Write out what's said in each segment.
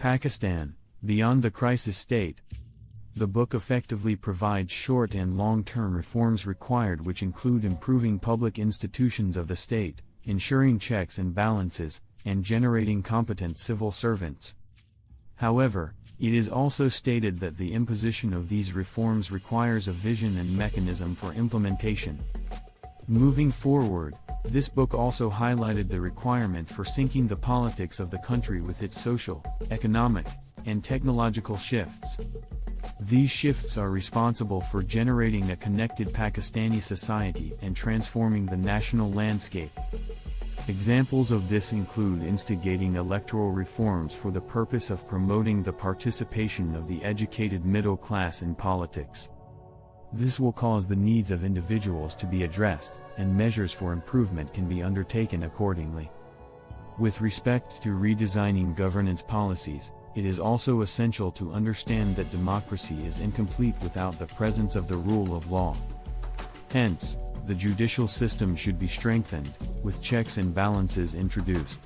Pakistan, Beyond the Crisis State. The book effectively provides short and long-term reforms required, which include improving public institutions of the state, ensuring checks and balances, and generating competent civil servants. However, it is also stated that the imposition of these reforms requires a vision and mechanism for implementation. Moving forward, this book also highlighted the requirement for syncing the politics of the country with its social, economic, and technological shifts. These shifts are responsible for generating a connected Pakistani society and transforming the national landscape. Examples of this include instigating electoral reforms for the purpose of promoting the participation of the educated middle class in politics. This will cause the needs of individuals to be addressed, and measures for improvement can be undertaken accordingly. With respect to redesigning governance policies, it is also essential to understand that democracy is incomplete without the presence of the rule of law. Hence, the judicial system should be strengthened, with checks and balances introduced.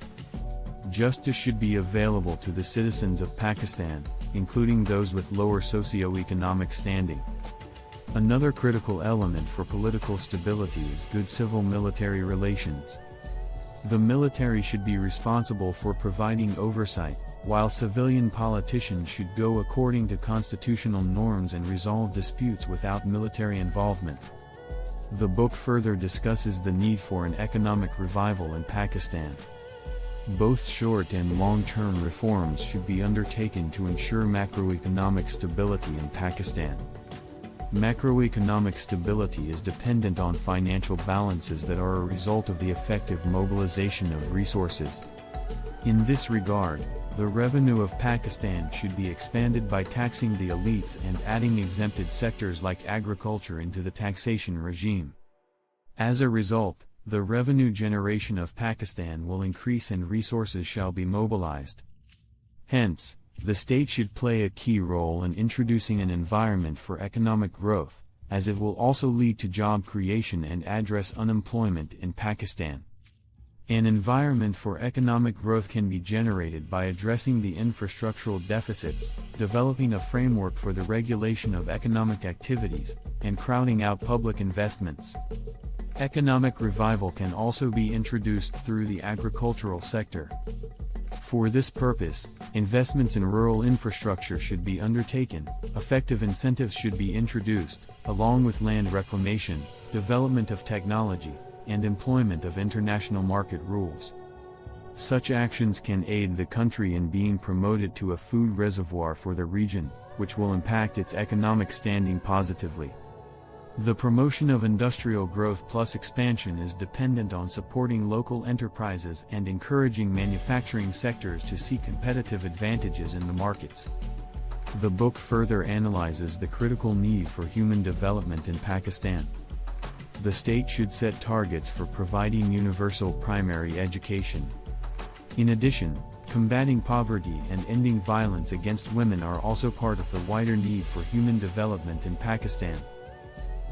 Justice should be available to the citizens of Pakistan, including those with lower socio-economic standing. Another critical element for political stability is good civil-military relations. The military should be responsible for providing oversight, while civilian politicians should go according to constitutional norms and resolve disputes without military involvement. The book further discusses the need for an economic revival in Pakistan. Both short and long-term reforms should be undertaken to ensure macroeconomic stability in Pakistan. Macroeconomic stability is dependent on financial balances that are a result of the effective mobilization of resources. In this regard, the revenue of Pakistan should be expanded by taxing the elites and adding exempted sectors like agriculture into the taxation regime. As a result, the revenue generation of Pakistan will increase and resources shall be mobilized. Hence, the state should play a key role in introducing an environment for economic growth, as it will also lead to job creation and address unemployment in Pakistan. An environment for economic growth can be generated by addressing the infrastructural deficits, developing a framework for the regulation of economic activities, and crowding out public investments. Economic revival can also be introduced through the agricultural sector. For this purpose, investments in rural infrastructure should be undertaken, effective incentives should be introduced, along with land reclamation, development of technology, and employment of international market rules. Such actions can aid the country in being promoted to a food reservoir for the region, which will impact its economic standing positively. The promotion of industrial growth plus expansion is dependent on supporting local enterprises and encouraging manufacturing sectors to see competitive advantages in the markets. The book further analyzes the critical need for human development in Pakistan. The state should set targets for providing universal primary education. In addition, combating poverty and ending violence against women are also part of the wider need for human development in Pakistan.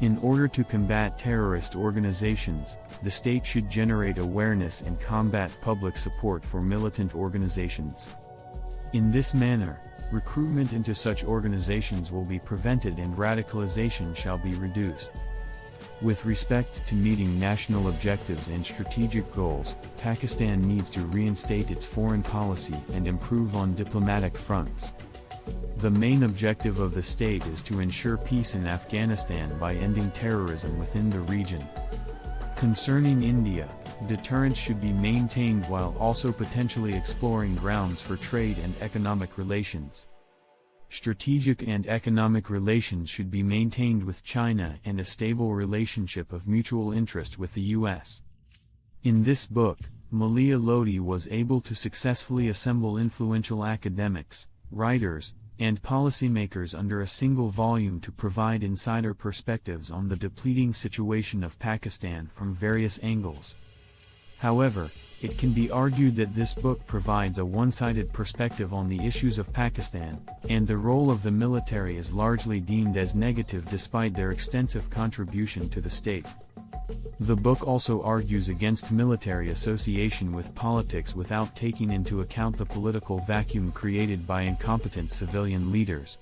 In order to combat terrorist organizations, the state should generate awareness and combat public support for militant organizations. In this manner, recruitment into such organizations will be prevented and radicalization shall be reduced. With respect to meeting national objectives and strategic goals, Pakistan needs to reinstate its foreign policy and improve on diplomatic fronts. The main objective of the state is to ensure peace in Afghanistan by ending terrorism within the region. Concerning India, deterrence should be maintained while also potentially exploring grounds for trade and economic relations. Strategic and economic relations should be maintained with China and a stable relationship of mutual interest with the U.S. In this book, Malia Lodi was able to successfully assemble influential academics, writers, and policymakers under a single volume to provide insider perspectives on the depleting situation of Pakistan from various angles. However, it can be argued that this book provides a one-sided perspective on the issues of Pakistan, and the role of the military is largely deemed as negative despite their extensive contribution to the state. The book also argues against military association with politics without taking into account the political vacuum created by incompetent civilian leaders.